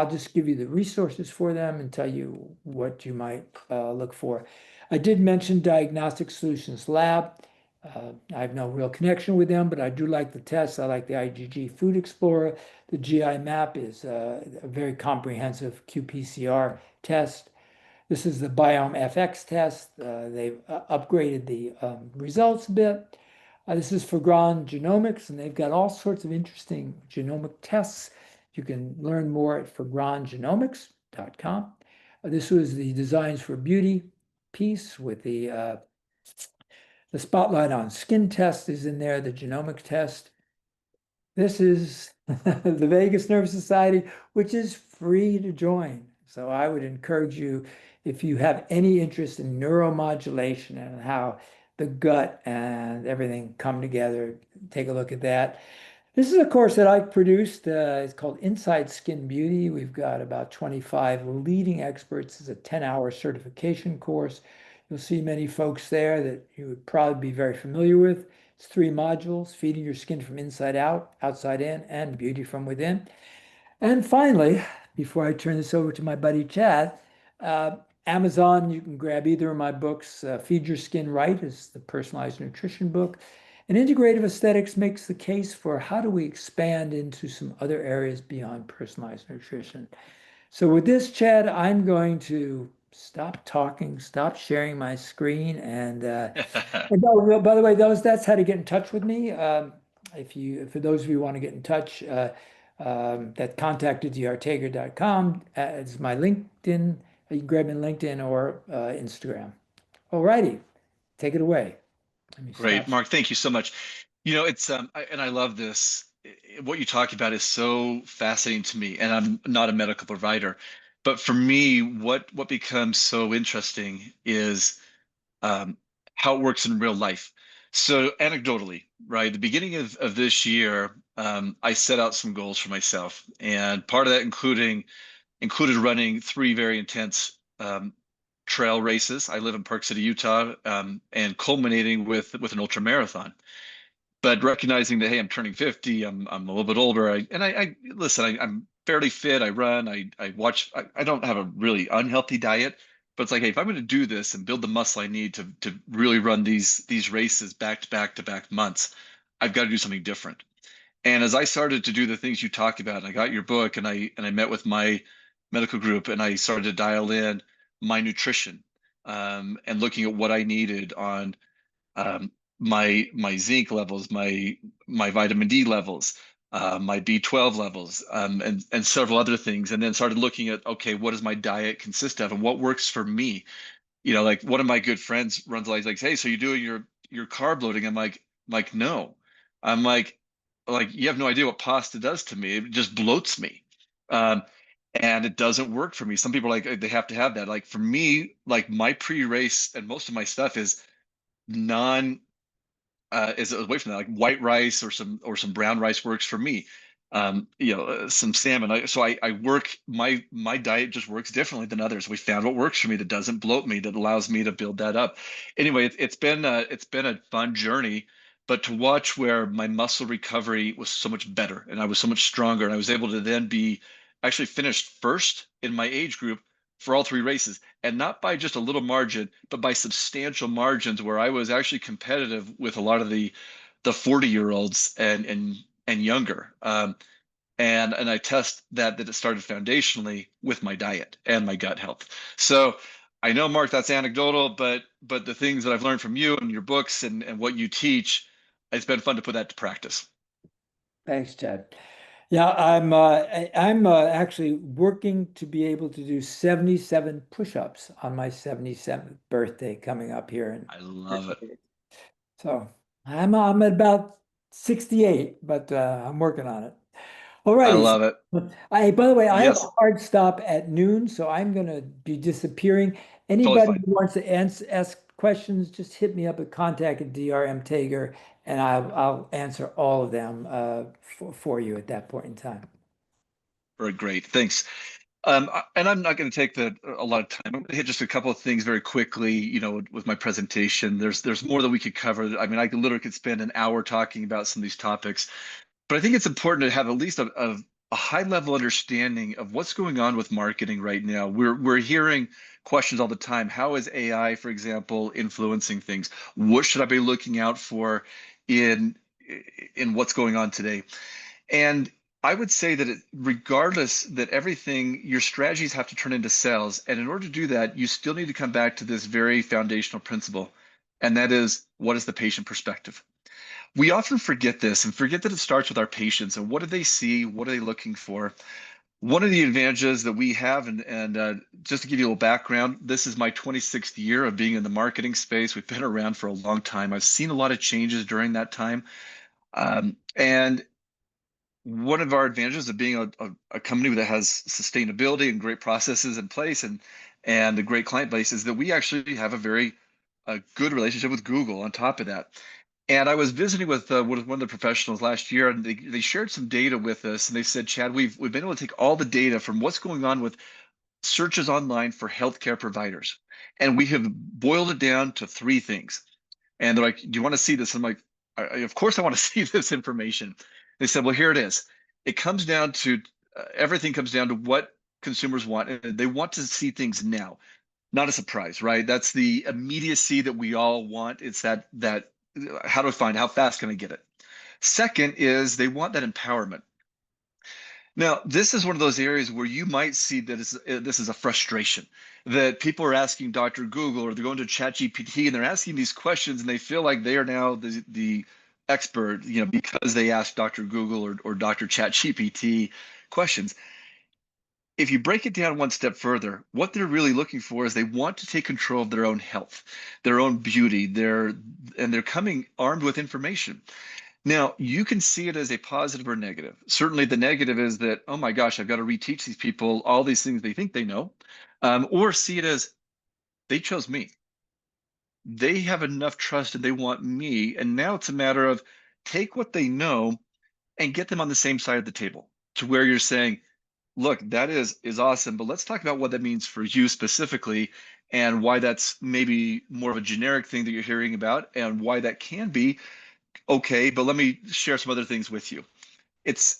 just give you the resources for them and tell you what you might look for. I did mention Diagnostic Solutions Lab. I have no real connection with them, but I do like the tests. I like the IgG Food Explorer. The GI Map is a very comprehensive qPCR test. This is the Biome FX test. They've upgraded the results a bit. This is for Grand Genomics, and they've got all sorts of interesting genomic tests. You can learn more at forgrandgenomics.com. This was the Designs for Beauty piece with the spotlight on skin test is in there, the genomic test. This is the Vagus Nerve Society, which is free to join. So I would encourage you, if you have any interest in neuromodulation and how the gut and everything come together, take a look at that. This is a course that I produced. It's called Inside Skin Beauty. We've got about 25 leading experts. It's a 10-hour certification course. You'll see many folks there that you would probably be very familiar with. It's 3 modules: feeding your skin from inside out, outside in, and beauty from within. And finally, before I turn this over to my buddy Chad, Amazon, you can grab either of my books. Feed Your Skin Right is the personalized nutrition book. And Integrative Aesthetics makes the case for how do we expand into some other areas beyond personalized nutrition. So with this, Chad, I'm going to stop talking, stop sharing my screen, and by the way, that's how to get in touch with me. For those of you who want to get in touch, that contact@drtager.com is my LinkedIn. You can grab me on LinkedIn or Instagram. All righty, take it away. Let me Great, stop. Mark. Thank you so much. It's and I love this. What you talk about is so fascinating to me, and I'm not a medical provider, but for me, what becomes so interesting is how it works in real life. So anecdotally, right, the beginning of this year, I set out some goals for myself, and part of that included running 3 very intense trail races. I live in Park City, Utah, and culminating with an ultra marathon. But recognizing that, hey, I'm turning 50, I'm a little bit older. I listen, I'm fairly fit. I run, I watch. I don't have a really unhealthy diet, but it's like, hey, if I'm going to do this and build the muscle I need to really run these races back to back to back months, I've got to do something different. And as I started to do the things you talked about, and I got your book, and I met with my medical group, and I started to dial in my nutrition, and looking at what I needed on my zinc levels, my vitamin D levels, my B12 levels, and several other things, and then started looking at, okay, what does my diet consist of, and what works for me? Like one of my good friends runs like, hey, so you doing your carb loading? I'm like, no. I'm like you have no idea what pasta does to me. It just bloats me. Um, and it doesn't work for me. Some people are like they have to have that. Like for me, like my pre-race and most of my stuff non is away from that. Like white rice or some brown rice works for me. Some salmon. So I work my diet just works differently than others. We found what works for me that doesn't bloat me, that allows me to build that up. Anyway, it's been a fun journey, but to watch where my muscle recovery was so much better and I was so much stronger, and I was able to then be actually finished first in my age group for all three races, and not by just a little margin, but by substantial margins where I was actually competitive with a lot of the 40-year-olds and younger. And I test that it started foundationally with my diet and my gut health. So I know, Mark, that's anecdotal, but the things that I've learned from you and your books and what you teach, it's been fun to put that to practice. Thanks, Chad. Yeah, I'm actually working to be able to do 77 push-ups on my 77th birthday coming up here in I love it. so I'm at about 68, but I'm working on it. I Alrighty. love it. By the way, I have a Yes, hard stop at noon, so I'm gonna be disappearing. totally Anybody fine. who wants to ask questions, just hit me up at contact@drmtager, and I'll answer all of them for you at that point in time. Very great. Thanks. And I'm not going to take a lot of time. I'm going to hit just a couple of things very quickly, with my presentation. There's more that we could cover. I mean, I literally could spend an hour talking about some of these topics, but I think it's important to have at least a high level understanding of what's going on with marketing right now. We're hearing questions all the time. How is AI, for example, influencing things? What should I be looking out for in in what's going on today? And I would say that regardless, that everything, your strategies have to turn into sales. And in order to do that, you still need to come back to this very foundational principle. And that is, what is the patient perspective? We often forget this and forget that it starts with our patients and what do they see? What are they looking for? One of the advantages that we have, and just to give you a little background, this is my 26th year of being in the marketing space. We've been around for a long time. I've seen a lot of changes during that time. And one of our advantages of being a company that has sustainability and great processes in place and a great client base is that we actually have a good relationship with Google on top of that. And I was visiting with one of the professionals last year, and they shared some data with us, and they said, Chad, we've been able to take all the data from what's going on with searches online for healthcare providers, and we have boiled it down to three things. And they're like, do you want to see this? I'm like, of course I want to see this information. They said, well, here it is. It comes down to everything comes down to what consumers want. And they want to see things now, not a surprise, right? That's the immediacy that we all want. It's that how do I find, how fast can I get it? Second is they want that empowerment. Now, this is one of those areas where you might see that this is a frustration that people are asking Dr. Google or they're going to ChatGPT and they're asking these questions and they feel like they are now the expert, because they asked Dr. Google or Dr. ChatGPT questions. If you break it down one step further, what they're really looking for is they want to take control of their own health, their own beauty, and they're coming armed with information. Now, you can see it as a positive or negative. Certainly, the negative is that, oh my gosh, I've got to reteach these people all these things they think they know, or see it as they chose me. They have enough trust and they want me. And now it's a matter of take what they know and get them on the same side of the table to where you're saying, look, that is awesome, but let's talk about what that means for you specifically and why that's maybe more of a generic thing that you're hearing about and why that can be okay, but let me share some other things with you.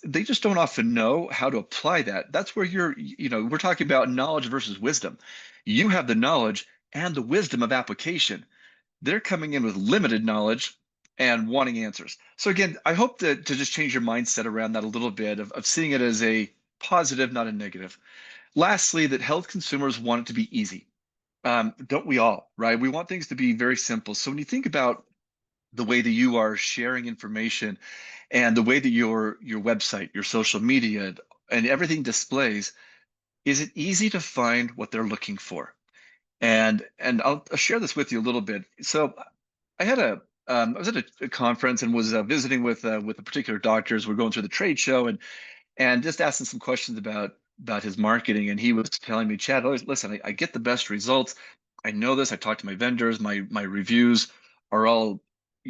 They just don't often know how to apply that. That's where we're talking about knowledge versus wisdom. You have the knowledge and the wisdom of application. They're coming in with limited knowledge and wanting answers. So again, I hope to just change your mindset around that a little bit of seeing it as a positive, not a negative. Lastly, that health consumers want it to be easy. Don't we all, right? We want things to be very simple. So when you think about the way that you are sharing information and the way that your website, your social media, and everything displays, is it easy to find what they're looking for? And I'll share this with you a little bit. So I had I was at a conference and was visiting with a particular doctors. We're going through the trade show and just asking some questions about his marketing. And he was telling me, Chad, listen, I get the best results. I know this. I talked to my vendors. My reviews are all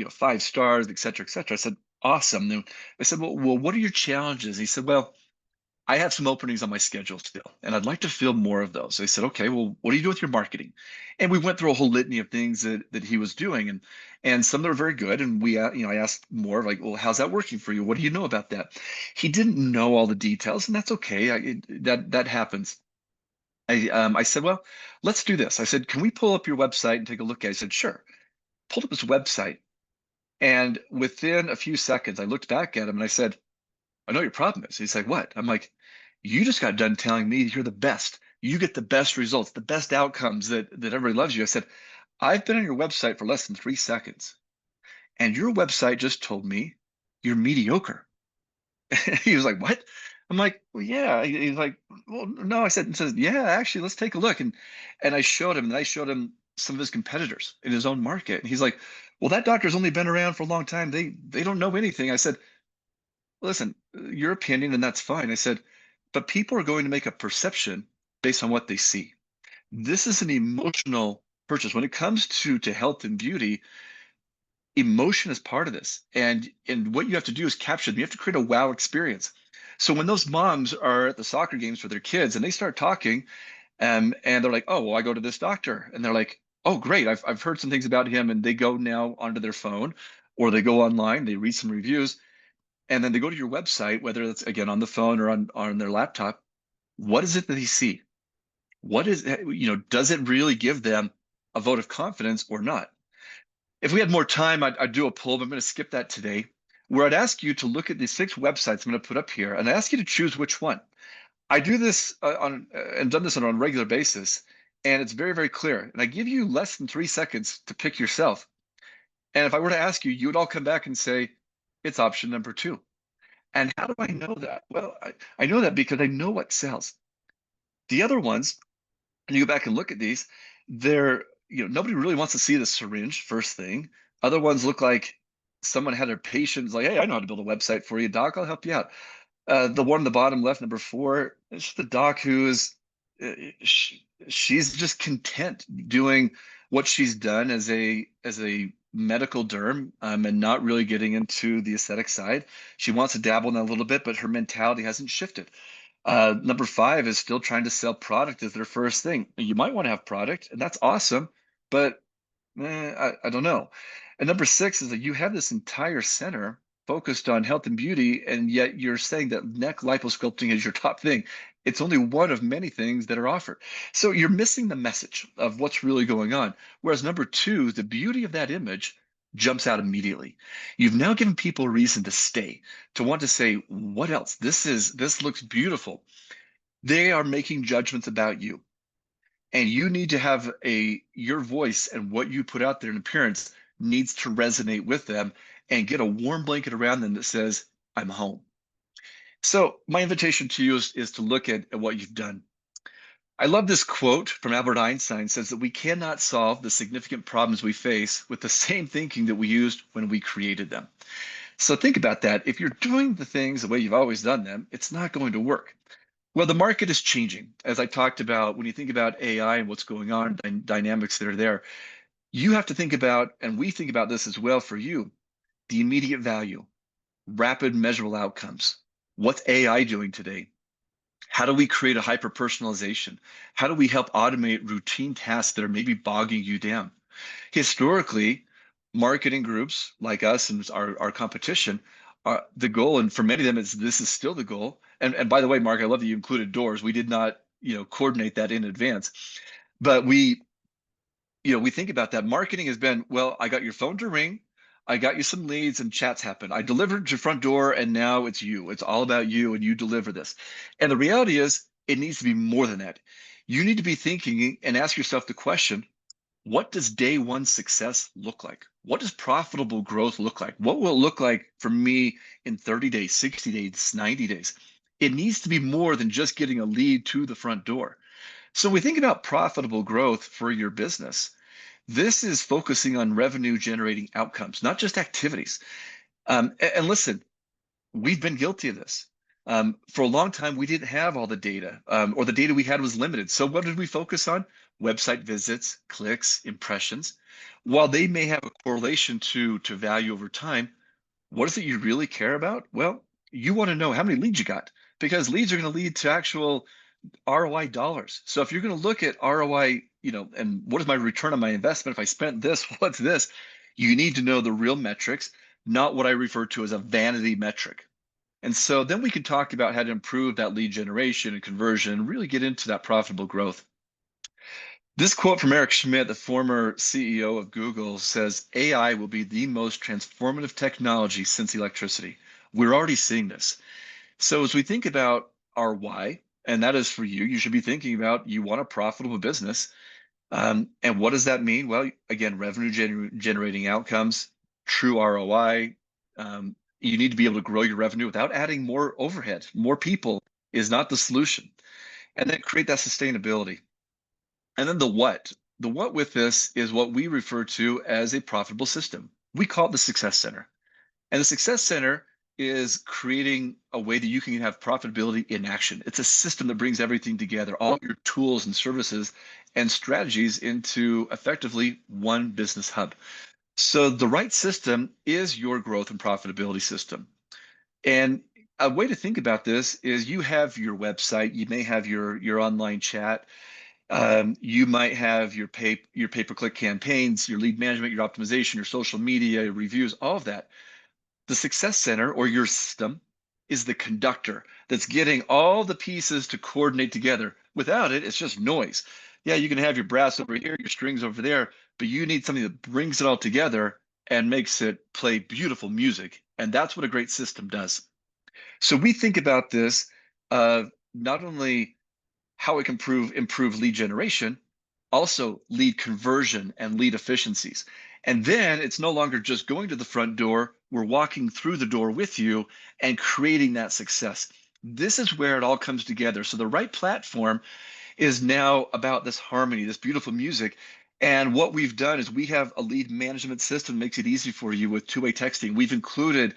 5 stars, et cetera, et cetera. I said, awesome. Then I said, well, what are your challenges? He said, well, I have some openings on my schedule still, and I'd like to fill more of those. I said, okay, well, what do you do with your marketing? And we went through a whole litany of things that he was doing, and some that are very good. And I asked more like, well, how's that working for you? What do you know about that? He didn't know all the details, and that's okay. That happens. I said, well, let's do this. I said, can we pull up your website and take a look at it? He said, sure. Pulled up his website, and within a few seconds, I looked back at him and I said, I know your problem is. He's like, what? I'm like, you just got done telling me you're the best. You get the best results, the best outcomes that everybody loves you. I said, I've been on your website for less than 3 seconds, and your website just told me you're mediocre. He was like, what? I'm like, well, yeah. He's like, well, no. I said, and says, yeah, actually, let's take a look. And I showed him some of his competitors in his own market. And he's like, well, that doctor's only been around for a long time. They don't know anything. I said, listen, your opinion, and that's fine. I said, but people are going to make a perception based on what they see. This is an emotional purchase. When it comes to health and beauty, emotion is part of this. And what you have to do is capture them. You have to create a wow experience. So when those moms are at the soccer games for their kids and they start talking, and they're like, oh, well, I go to this doctor. And they're like, oh, great. I've heard some things about him. And they go now onto their phone or they go online, they read some reviews, and then they go to your website, whether it's again on the phone or on their laptop. What is it that they see? What is, does it really give them a vote of confidence or not? If we had more time, I'd do a poll, but I'm going to skip that today, where I'd ask you to look at these 6 websites I'm going to put up here, and I ask you to choose which one. I do this and done this on a regular basis, and it's very, very clear. And I give you less than 3 seconds to pick yourself. And if I were to ask you, you would all come back and say, it's option number 2. And how do I know that? Well, I know that because I know what sells. The other ones, and you go back and look at these, they're, nobody really wants to see the syringe first thing. Other ones look like someone had their patients like, hey, I know how to build a website for you, doc. I'll help you out. The one on the bottom left, number 4, it's the doc who's she's just content doing what she's done as a medical derm, and not really getting into the aesthetic side. She wants to dabble in that a little bit, but her mentality hasn't shifted. Number 5 is still trying to sell product as their first thing. You might want to have product, and that's awesome, but I don't know. And number 6 is that you have this entire center focused on health and beauty, and yet you're saying that neck liposculpting is your top thing. It's only one of many things that are offered. So you're missing the message of what's really going on. Whereas number 2, the beauty of that image jumps out immediately. You've now given people a reason to stay, to want to say, what else? This looks beautiful. They are making judgments about you. And you need to have your voice and what you put out there in appearance needs to resonate with them and get a warm blanket around them that says, I'm home. So my invitation to you is to look at what you've done. I love this quote from Albert Einstein. Says that we cannot solve the significant problems we face with the same thinking that we used when we created them. So think about that. If you're doing the things the way you've always done them, it's not going to work. Well, the market is changing. As I talked about, when you think about AI and what's going on, dynamics that are there, you have to think about, and we think about this as well for you, the immediate value, rapid measurable outcomes. What's AI doing today? How do we create a hyper personalization? How do we help automate routine tasks that are maybe bogging you down? Historically, marketing groups like us and our competition are the goal, and for many of them, this is still the goal. And by the way, Mark, I love that you included doors. We did not, coordinate that in advance, but we think about that. Marketing has been, well, I got your phone to ring, I got you some leads, and chats happen. I delivered to your front door, and now it's you. It's all about you, and you deliver this. And the reality is, it needs to be more than that. You need to be thinking and ask yourself the question, what does day one success look like? What does profitable growth look like? What will it look like for me in 30 days, 60 days, 90 days? It needs to be more than just getting a lead to the front door. So we think about profitable growth for your business. This is focusing on revenue generating outcomes, not just activities. And listen, we've been guilty of this. For a long time, we didn't have all the data, or the data we had was limited. So what did we focus on? Website visits, clicks, impressions. While they may have a correlation to value over time, what is it you really care about? Well, you want to know how many leads you got, because leads are going to lead to actual ROI dollars. So if you're going to look at ROI, and what is my return on my investment? If I spent this, what's this? You need to know the real metrics, not what I refer to as a vanity metric. And so then we can talk about how to improve that lead generation and conversion and really get into that profitable growth. This quote from Eric Schmidt, the former CEO of Google, says AI will be the most transformative technology since electricity. We're already seeing this. So as we think about our why, and that is for you, you should be thinking about you want a profitable business. And what does that mean? Well, again, generating outcomes, true ROI. You need to be able to grow your revenue without adding more overhead. More people is not the solution. And then create that sustainability. And then the what. The what with this is what we refer to as a profitable system. We call it the Success Center. And the Success Center is creating a way that you can have profitability in action. It's a system that brings everything together, all your tools and services and strategies into effectively one business hub. So the right system is your growth and profitability system. And a way to think about this is you have your website, you may have your online chat, you might have your pay-per-click campaigns, your lead management, your optimization, your social media, your reviews, all of that. The Success Center or your system is the conductor that's getting all the pieces to coordinate together. Without it, it's just noise. Yeah, you can have your brass over here, your strings over there, but you need something that brings it all together and makes it play beautiful music. And that's what a great system does. So we think about this not only how it can improve lead generation, also lead conversion and lead efficiencies. And then it's no longer just going to the front door, we're walking through the door with you and creating that success. This is where it all comes together. So the right platform is now about this harmony, this beautiful music. And what we've done is we have a lead management system that makes it easy for you with two-way texting. We've included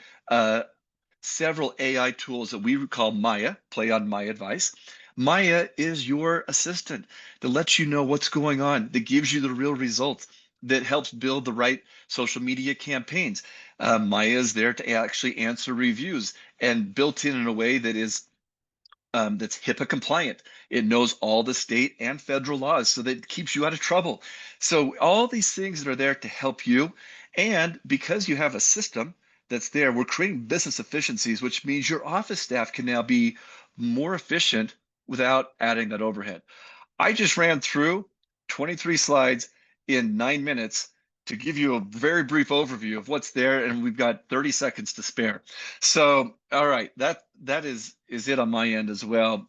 several AI tools that we call Maya, play on MyAdvice. Maya is your assistant that lets you know what's going on, that gives you the real results, that helps build the right social media campaigns. Maya is there to actually answer reviews and built in a way that is that's HIPAA compliant. It knows all the state and federal laws so that it keeps you out of trouble. So all these things that are there to help you. And because you have a system that's there, we're creating business efficiencies, which means your office staff can now be more efficient without adding that overhead. I just ran through 23 slides in 9 minutes to give you a very brief overview of what's there, and we've got 30 seconds to spare. So, all right, that is it on my end as well.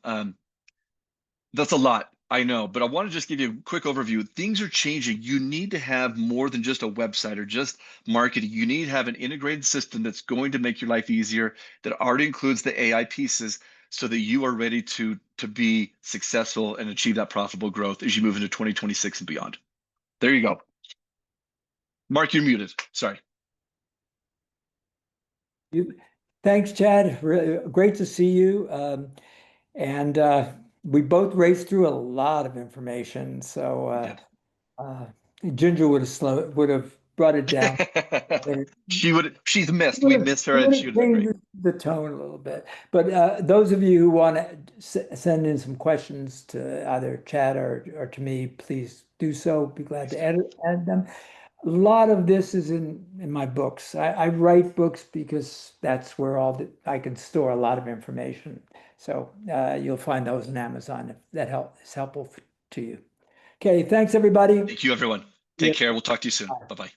That's a lot, I know, but I want to just give you a quick overview. Things are changing. You need to have more than just a website or just marketing. You need to have an integrated system that's going to make your life easier, that already includes the AI pieces, so that you are ready to be successful and achieve that profitable growth as you move into 2026 and beyond. There you go. Mark, you're muted. Sorry. Thanks, Chad. Great to see you. And we both raced through a lot of information. So uh, Ginger would have brought it down. She's missed. We Would missed her and she have would have been great. changed the tone a little bit. But those of you who want to send in some questions to either Chad or to me, please do so. Be glad to add them. A lot of this is in my books. I write books because that's where I can store a lot of information. So you'll find those on Amazon if that is helpful to you. Okay, thanks everybody. Thank you, everyone. Yeah. Take care. We'll talk to you soon. Bye-bye.